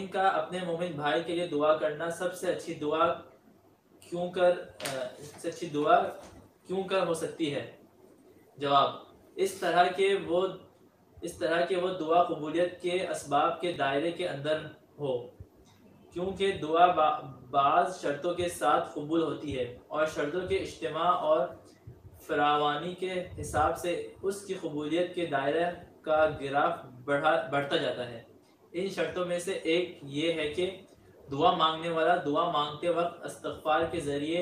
مومن کا اپنے مومن بھائی کے لیے دعا کرنا سب سے اچھی دعا کیوں کر ہو سکتی ہے؟ جواب، اس طرح کہ وہ دعا قبولیت کے اسباب کے دائرے کے اندر ہو، کیونکہ دعا بعض شرطوں کے ساتھ قبول ہوتی ہے، اور شرطوں کے اجتماع اور فراوانی کے حساب سے اس کی قبولیت کے دائرہ کا گراف بڑھتا جاتا ہے۔ ان شرطوں میں سے ایک یہ ہے کہ دعا مانگنے والا دعا مانگتے وقت استغفار کے ذریعے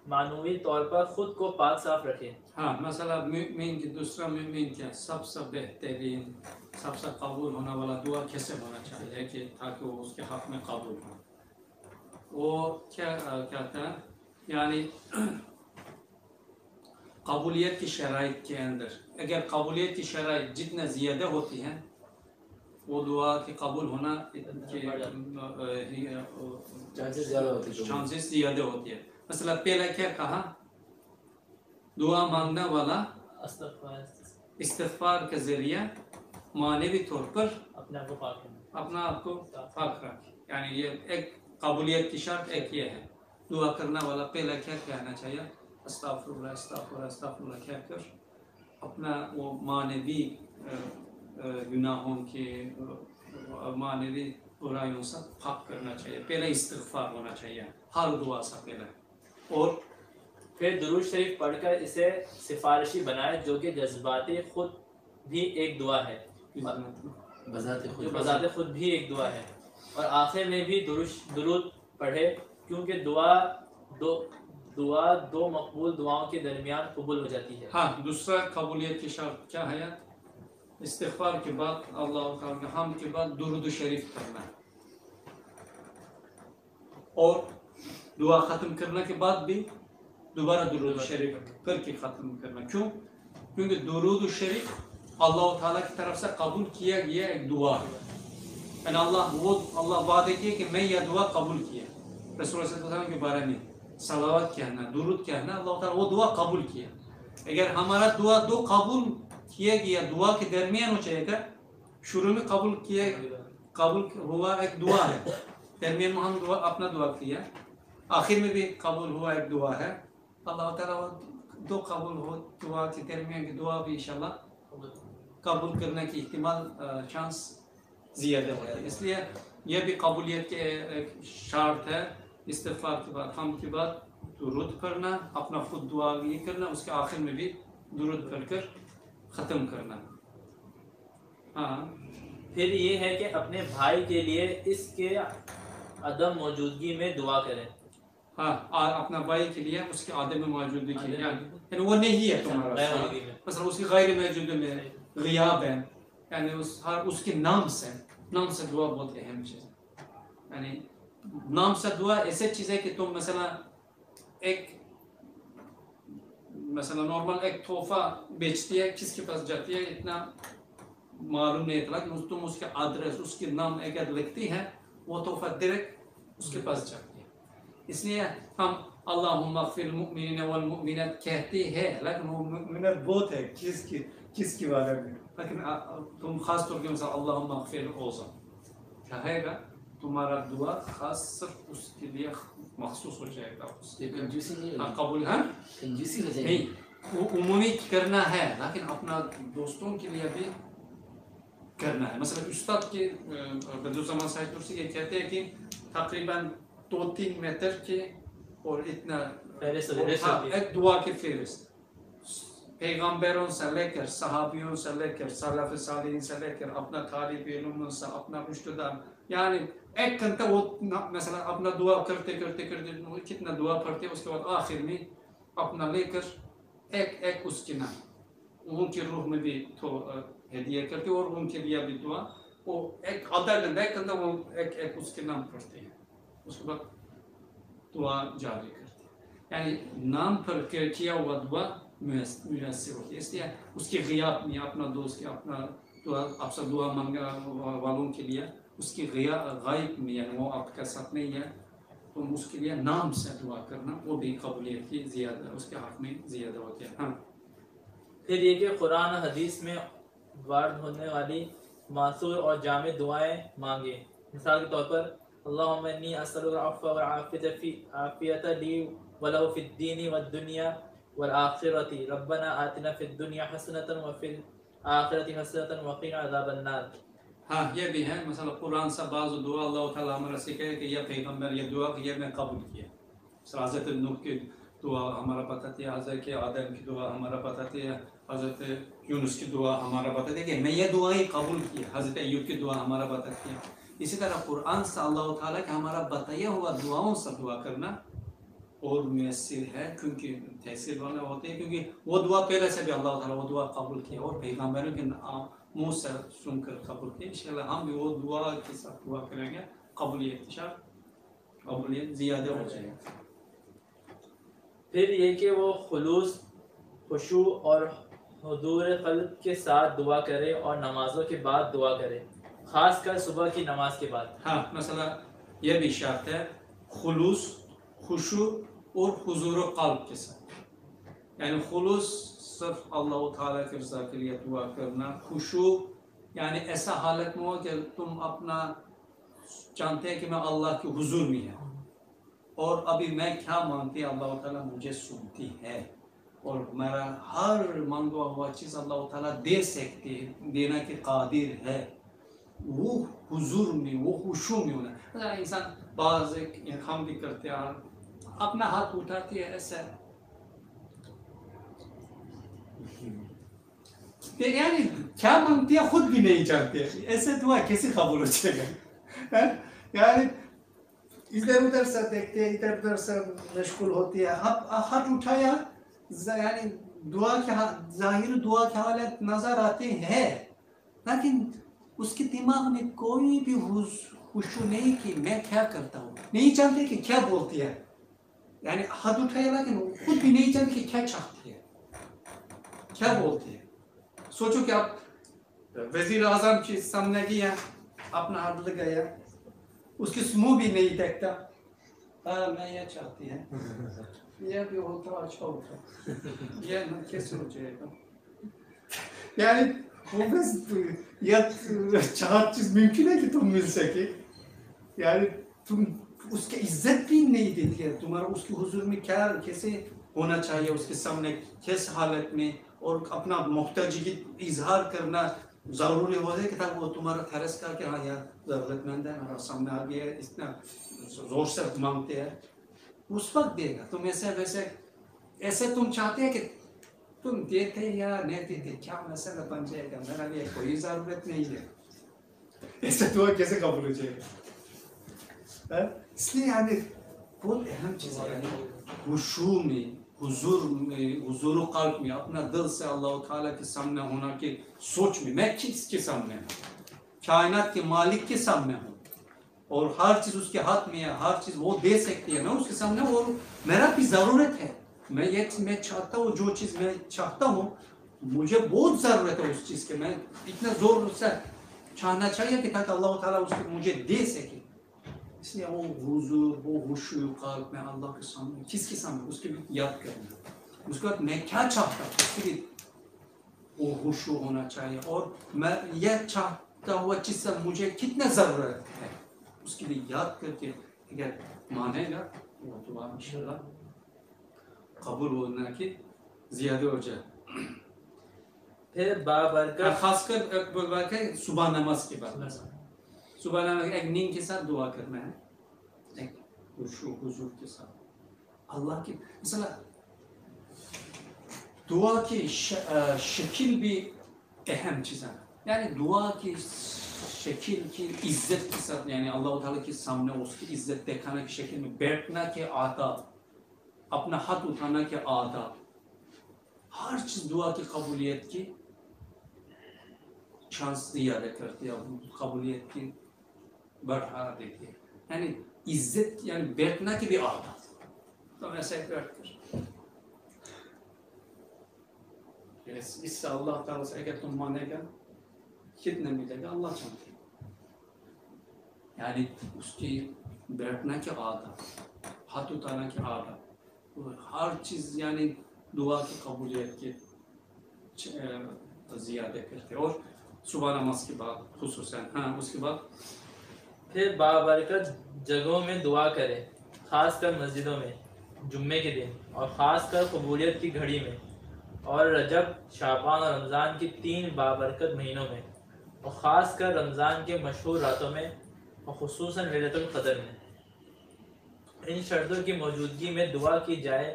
معنوی طور پر خود کو پاک صاف رکھے۔ ہاں، مثلا مومن کی دوسرا مومن کیا سب سے بہترین، سب سے قبول ہونے والا دعا کیسے ہونا چاہیے کہ تاکہ وہ اس کے حق میں قبول ہو؟ وہ کیا کہتا ہے، یعنی قبولیت کی شرائط کے اندر اگر قبولیت کی شرائط جتنا زیادہ ہوتی ہیں وہ دعا کی قبول ہونا چانسز زیادہ ہوتی ہے۔ مثلا پہلا کیا کہا، دعا مانگنے والا استغفار کے ذریعہ معنوی طور پر اپنا آپ کو پاک رکھے، یعنی یہ ایک قبولیت کی شرط ایک یہ ہے۔ دعا کرنے والا پہلا کیا کہنا چاہیے، استغفر اللہ استغفر اللہ استغفر اللہ کہہ کر اپنا وہ معنوی گناہوں کے معنوی برائیوں سے پاک کرنا چاہیے۔ پہلے استغفار ہونا چاہیے ہر دعا سے پہلے، اور پھر درود شریف پڑھ کر اسے سفارشی بنائے، جو کہ جذباتی خود بھی ایک دعا ہے، بذات خود بھی ایک دعا ہے، اور آخر میں بھی درود پڑھے، کیونکہ دعا دو مقبول دعاؤں کے درمیان قبول ہو جاتی ہے۔ ہاں، دوسرا قبولیت کی شرط کیا ہے، استغفار کے بعد اللہ تعالیٰ کے حمد کے بعد درود شریف کرنا ہے، اور دعا ختم کرنے کے بعد بھی دوبارہ درود شریف کر کے ختم کرنا۔ کیونکہ درود شریف اللہ تعالیٰ کی طرف سے قبول کیا گیا ایک دعا ہے، یعنی اللہ وعدے کیا کہ میں یہ دعا قبول کیا، رسول صلی اللہ علیہ وسلم کے بارے میں صلوات کہنا، درود کہنا، اللہ تعالیٰ وہ دعا قبول کیا۔ اگر ہمارا دعا دو قبول کیا گیا دعا کے درمیان ہو جائے گا، شروع میں قبول ہوا ایک دعا ہے، درمیان میں ہم اپنا دعا کیا، آخر میں بھی قبول ہوا ایک دعا ہے، اللہ تعالیٰ دو قبول ہو دعا کے درمیان کی دعا بھی انشاءاللہ قبول کرنے کی احتمال چانس زیادہ ہوتا ہے۔ اس لیے یہ بھی قبولیت کے ایک شرط ہے، استغفار کے بعد حمد کے بعد درود پڑھنا، اپنا خود دعا یہ کرنا، اس کے آخر میں بھی درود پڑھ کر ختم کرنا۔ ہاں، پھر یہ ہے کہ اپنے بھائی کے لیے اس کے عدم موجودگی میں دعا کریں۔ ہاں، اپنا بھائی کے لیے اس کے عدم موجودگی کے لیے، یعنی وہ نہیں ہے تمہارا، مثلا اس کی غیر موجودگی میں غیاب ہے، یعنی اس کے نام سے دعا بہت اہم چیز ہے۔ یعنی نام سے دعا ایسے چیز ہے کہ تم مثلا نارمل ایک تحفہ بیچتی ہے، کس کے پاس جاتی ہے اتنا معلوم نہیں تھا، کہ تم اس کے ایڈریس اس کے نام اگر لکھتی ہے وہ تحفہ ڈائریکٹ اس کے پاس جاتی ہے۔ اس لیے ہم اللہم اغفر المؤمنین والمؤمنات کہتے ہیں، لیکن وہ مؤمنات بہت ہے کس کی بارے میں، لیکن تم خاص طور پر اللہم اغفر اوزم کہے گا، تمہارا دعا خاص صرف اس کے لیے مخصوص ہو جائے گا، قبول ہے نہیں، وہ عمومی کرنا ہے، لیکن اپنا دوستوں کے لیے بھی کرنا ہے۔ مثلا استاد کے بدرالزمان صاحب ترسی یہ کہتے ہیں کہ تقریباً 2-3 میٹر کے اور اتنا ایک دعا کی فہرست، پیغمبروں سے لے کر صحابیوں سے لے کر سلف صالحین سے لے کر اپنا طالب علم سے اپنا رشتہ دار، یعنی ایک گھنٹہ وہ مثلا اپنا دعا کرتے کتنا دعا پڑھتے، اس کے بعد آخر میں اپنا لے کر ایک اس کے نام ان کی روح میں بھی ہدیہ کرتے، اور ان کے لیے بھی دعا، وہ ایک گھنٹہ وہ ایک اس کے نام پڑھتے ہیں، اس کے بعد دعا جاری کرتے ہیں، یعنی نام پر کیا ہوا دعا میسر ہوتی ہے۔ اس لیے اس کے غیاب میں اپنا دوست کے اپنا دعا آپ سے دعا مانگنے والوں کے لیے اس کی غائب میں، یعنی وہ آپ کے ساتھ نہیں ہے، تو اس کے لیے نام سے دعا کرنا وہ بھی قبولیت کی زیادہ اس کے حق میں زیادہ ہوتی ہے۔ ہاں، پھر یہ کہ قرآن و حدیث میں وارد ہونے والی ماثور اور جامع دعائیں مانگیں، مثال کے طور پر اللہم انی اسألک العفو والعافیت لی ولہ فی الدین والدنیا والآخرۃ ربنا آتنا فی الدنیا حسنۃ وفی الآخرۃ حسنۃ وقنا عذاب النار. ہاں یہ بھی ہے مثلا قرآن سے بعض دعا اللہ تعالیٰ ہمارا سکھائے کہ یہ پیغمبر یہ دعا کہ یہ میں قبول کیا. حضرت نوح کی دعا ہمارا بتاتی ہے, حضرت آدم کی دعا ہمارا بتاتی ہے, حضرت یونس کی دعا ہمارا بتاتی ہے کہ میں یہ دعا ہی قبول کیا. حضرت ایوب کی دعا ہمارا بتاتی ہے. اسی طرح قرآن سے اللہ تعالیٰ کہ ہمارا بتایا ہوا دعاؤں سے دعا کرنا اور میسر ہے, کیونکہ تحصیل والا ہوتے ہیں, کیونکہ وہ دعا پہلے سے بھی اللہ تعالیٰ وہ دعا قبول کیا اور پیغمبروں کے منہ سے سن کر قبول کیا. انشاءاللہ ہم بھی وہ دعا کے ساتھ دعا کریں گے, قبولیت زیادہ ہو جائے گا. پھر یہ کہ وہ خلوص, خشوع اور حضور قلب کے ساتھ دعا کرے اور نمازوں کے بعد دعا کرے, خاص کر صبح کی نماز کے بعد. ہاں مثلا یہ بھی شرط ہے خلوص, خشوع اور حضور قلب کے ساتھ. یعنی خلوص صرف اللہ تعالیٰ کے رضا کے لیے دعا کرنا, خشوع یعنی ایسا حالت میں ہو کہ تم اپنا جانتے ہیں کہ میں اللہ کے حضور میں ہوں اور ابھی میں کیا مانگتی اللہ تعالیٰ مجھے سنتی ہے اور میرا ہر مانگا ہوا چیز اللہ تعالیٰ دے سکتی ہے, دینا کے قادر ہے. وہ حضور میں, وہ خشوع میں ہونا. انسان بعض ہم بھی کرتے ہیں, اپنا ہاتھ اٹھاتے ہیں ایسا, یعنی کیا مانگتی ہے خود بھی نہیں جانتے. ایسے دعا کیسے قبول ہو جائے گا؟ یعنی ادھر ادھر سے دیکھتے ہیں, ادھر ادھر سے مشغول ہوتی ہے. ہاتھ اٹھایا, یعنی دعا کے ظاہر دعا کے حالت نظر آتے ہیں, لیکن اس کے دماغ میں کوئی بھی خشوع نہیں کہ میں کیا کرتا ہوں, نہیں جانتے کہ کیا بولتی ہے. یعنی ہاتھ اٹھایا لیکن خود بھی نہیں جانتے کہ کیا چاہتی ہے, کیا بولتی ہے. سوچو کہ آپ وزیر اعظم کے سامنے گیا, اپنا ہاتھ لگایا, اس کے منہ بھی نہیں دیکھتا, میں یہ چاہتی ہے, یہ بھی ہوتا اچھا ہوتا, یہ کیسے ہو جائے گا. یعنی وہ بس یہ چار چیز ممکن ہے کہ تم مل سکے, یعنی تم اس کی عزت بھی نہیں دیتی ہے. تمہارا اس کے حضور میں کیا کیسے ہونا چاہیے, اس کے سامنے کس حالت میں, اور اپنا محتاجی کی اظہار کرنا ضروری ہو جائے کہ تب وہ تمہارا تھرس کر کے ہاں یار ضرورت مند ہے, ہمارا سامنے آ گیا ہے, اتنا زور سے مانگتے ہیں, اس وقت دے گا. تم ایسے تم چاہتے ہیں کہ تم دیتے یا نہیں دیتے کیا مسئلہ بن جائے گا, میرا لیے کوئی ضرورت نہیں ہے. ایسے دعا کیسے قبول ہو جائے گا؟ اس لیے یعنی بہت اہم چیز ہے, خشوع میں, حضور و قلب میں, اپنا دل سے اللہ تعالیٰ کے سامنے ہونا کہ سوچ میں کس کے سامنے ہوں, کائنات کے مالک کے سامنے ہوں, اور ہر چیز اس کے ہاتھ میں ہے, ہر چیز وہ دے سکتی ہے, میں اس کے سامنے, اور میرا بھی ضرورت ہے, میں چاہتا ہوں, جو چیز میں چاہتا ہوں مجھے بہت ضرورت ہے اس چیز کے, میں اتنا زور سے چاہنا چاہیے کہ تاکہ اللہ تعالیٰ اس کو مجھے دے سکے. اس لیے وہ حضور, وہ خشوع قلب میں اللہ کے سامنے, کس کے سامنے, اس کے بھی یاد کرنا, اس کے بعد میں کیا چاہتا ہوں, اس کے بھی وہ خشوع ہونا چاہیے, اور میں یہ چاہتا ہوا چیز سے مجھے کتنا ضرورت ہے, اس کے لیے یاد کر کے اگر مانے گا وہ دعا انشاءاللہ قبول ہونا کہ زیادہ ہو جائے. پھر بابرکت, خاص کر صبح نماز کے بعد, صبح نماز ایک نیند کے ساتھ دعا کرنا ہے, ایک خشوع حضور کے ساتھ. اللہ کی مثلا دعا کی شکل بھی اہم چیز ہے, یعنی دعا کی شکل کی عزت کے ساتھ, یعنی اللہ تعالیٰ کے سامنے اس کی عزت دکھانا کی شکل میں بیٹھنا کے آداب, اپنا ہاتھ اٹھانا کے آداب, ہر چیز دعا کی قبولیت کی چانس زیادہ کرتی ہے, قبولیت کی بڑھا دیتی ہے. یعنی عزت, یعنی بیٹھنا کی بھی آداب, تو ایسے بیٹھ کر اس سے اللہ تعالیٰ سے اگر تم مانے گا کتنا ملے گا اللہ چاہتے ہیں. یعنی اس کی بیٹھنا کی عادت, ہاتھ اٹھانا کی عادت, ہر چیز یعنی دعا کی قبولیت کی زیادہ کرتے. اور صبح نماز کے بعد خصوصاً, ہاں اس کے بعد پھر بابرکت جگہوں میں دعا کرے، خاص کر مسجدوں میں جمعے کے دن، اور خاص کر قبولیت کی گھڑی میں، اور رجب، شعبان اور رمضان کی 3 بابرکت مہینوں میں، اور خاص کر رمضان کے مشہور راتوں میں، اور خصوصاً لیلۃ القدر میں۔ ان شرطوں کی موجودگی میں دعا کی جائے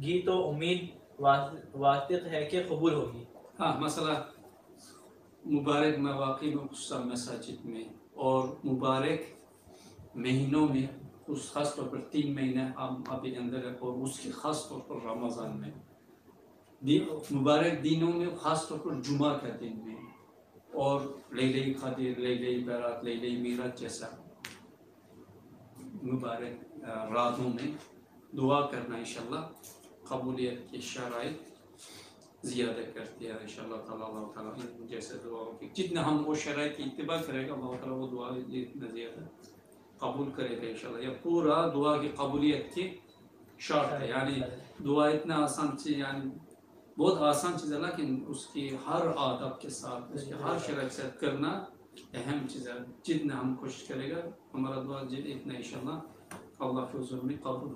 گی تو امید واثق ہے کہ قبول ہوگی۔ ہاں، مثلا مبارک مواقع میں خصوصاً مساجد میں اور مبارک مہینوں میں، اس خاص طور پر 3 مہینے ہم ابھی اندر ہے، اور اس کی خاص طور پر رمضان میں، مبارک دنوں میں، خاص طور پر جمعہ کا دن میں، اور لیلہ قدر، لیلہ برات، لیلہ میراج جیسا مبارک راتوں میں دعا کرنا انشاءاللہ قبولیت کی شرائط زیادہ کرتی ہے انشاءاللہ تعالیٰ۔ اللہ تعالیٰ جیسے دعاؤں کی جتنا ہم وہ شرائط کی اتباع کرے گا، اللہ تعالیٰ وہ دعا جتنا زیادہ قبول کرے گا انشاءاللہ۔ یہ پورا دعا کی قبولیت کی شرط ہے، یعنی دعا اتنا آسان چیز، یعنی بہت آسان چیز ہے، لیکن اس کی ہر آداب کے ساتھ، اس کی ہر شرائط کے ساتھ کرنا اہم چیز ہے۔ جتنا ہم کوشش کرے گا ہمارا دعا اتنا انشاءاللہ اللہ کے حضور میں قبول